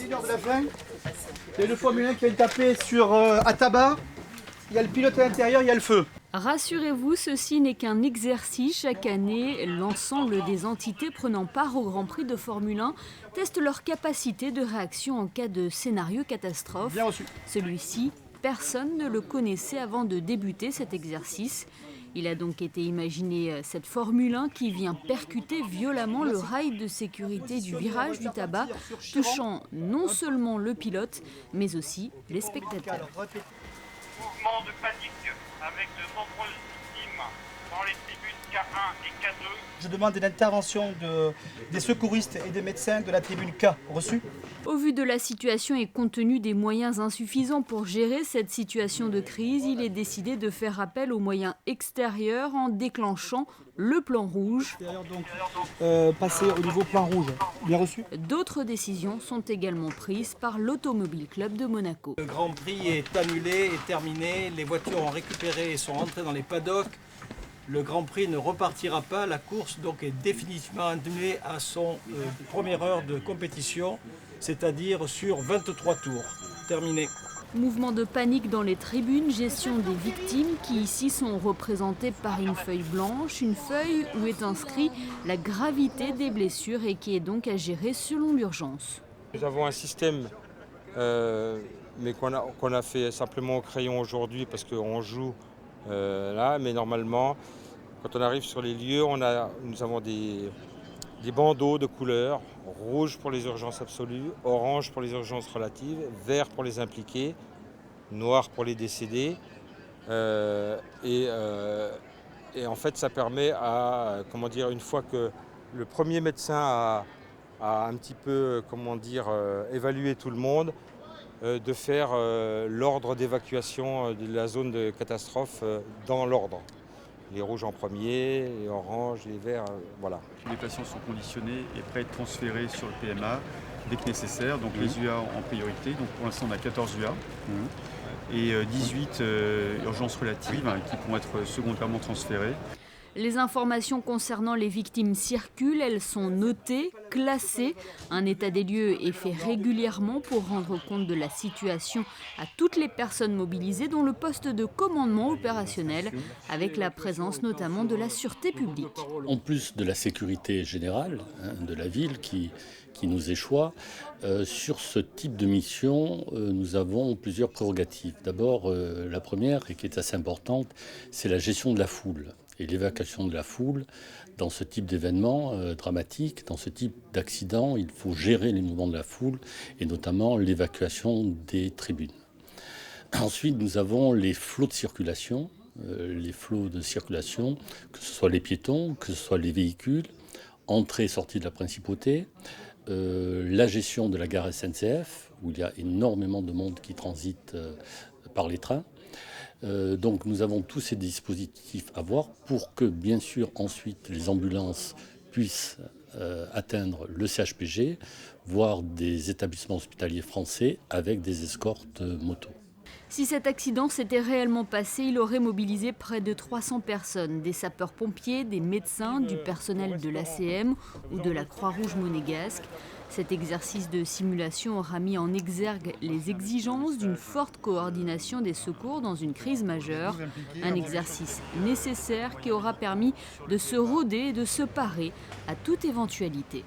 L'heure de la fin. Il y a le Formule 1 qui vient de taper sur Ataba. Il y a le pilote à l'intérieur, il y a le feu. Rassurez-vous, ceci n'est qu'un exercice. Chaque année, l'ensemble des entités prenant part au Grand Prix de Formule 1 testent leur capacité de réaction en cas de scénario catastrophe. Bien reçu. Celui-ci, personne ne le connaissait avant de débuter cet exercice. Il a donc été imaginé cette Formule 1 qui vient percuter violemment le rail de sécurité du virage du tabac, touchant non seulement le pilote, mais aussi les spectateurs. Mouvement de panique avec de nombreuses victimes dans les tribunes K1 et K2. Je demande une intervention des secouristes et des médecins de la tribune K. Reçu. Au vu de la situation et compte tenu des moyens insuffisants pour gérer cette situation de crise, il est décidé de faire appel aux moyens extérieurs en déclenchant le plan rouge. Passer au niveau plan rouge. Bien reçu. D'autres décisions sont également prises par l'Automobile Club de Monaco. Le Grand Prix est annulé, est terminé, les voitures ont récupéré et sont rentrées dans les paddocks. Le Grand Prix ne repartira pas, la course donc est définitivement annulée à son première heure de compétition, c'est-à-dire sur 23 tours. Terminé. Mouvement de panique dans les tribunes, gestion des victimes qui ici sont représentées par une feuille blanche, une feuille où est inscrit la gravité des blessures et qui est donc à gérer selon l'urgence. Nous avons un système mais qu'on a fait simplement au crayon aujourd'hui parce qu'on joue là, mais normalement quand on arrive sur les lieux, nous avons des bandeaux de couleurs, rouge pour les urgences absolues, orange pour les urgences relatives, vert pour les impliqués, noir pour les décédés. Et en fait, ça permet une fois que le premier médecin a un petit peu, évalué tout le monde, de faire l'ordre d'évacuation de la zone de catastrophe dans l'ordre. Les rouges en premier, les oranges, les verts, voilà. Les patients sont conditionnés et prêts à être transférés sur le PMA dès que nécessaire, donc les UA en priorité. Donc pour l'instant on a 14 UA et 18 urgences relatives qui pourront être secondairement transférées. Les informations concernant les victimes circulent, elles sont notées, classées. Un état des lieux est fait régulièrement pour rendre compte de la situation à toutes les personnes mobilisées, dont le poste de commandement opérationnel, avec la présence notamment de la sûreté publique. En plus de la sécurité générale de la ville qui nous échoit, sur ce type de mission, nous avons plusieurs prérogatives. D'abord, la première, et qui est assez importante, c'est la gestion de la foule. Et l'évacuation de la foule, dans ce type d'événement dramatique, dans ce type d'accident, il faut gérer les mouvements de la foule et notamment l'évacuation des tribunes. Ensuite, nous avons les flots de circulation, que ce soit les piétons, que ce soit les véhicules, entrée et sortie de la principauté, la gestion de la gare SNCF, où il y a énormément de monde qui transite par les trains. Donc nous avons tous ces dispositifs à voir pour que, bien sûr, ensuite, les ambulances puissent atteindre le CHPG, voire des établissements hospitaliers français avec des escortes moto. Si cet accident s'était réellement passé, il aurait mobilisé près de 300 personnes, des sapeurs-pompiers, des médecins, du personnel de l'ACM ou de la Croix-Rouge monégasque. Cet exercice de simulation aura mis en exergue les exigences d'une forte coordination des secours dans une crise majeure. Un exercice nécessaire qui aura permis de se roder et de se parer à toute éventualité.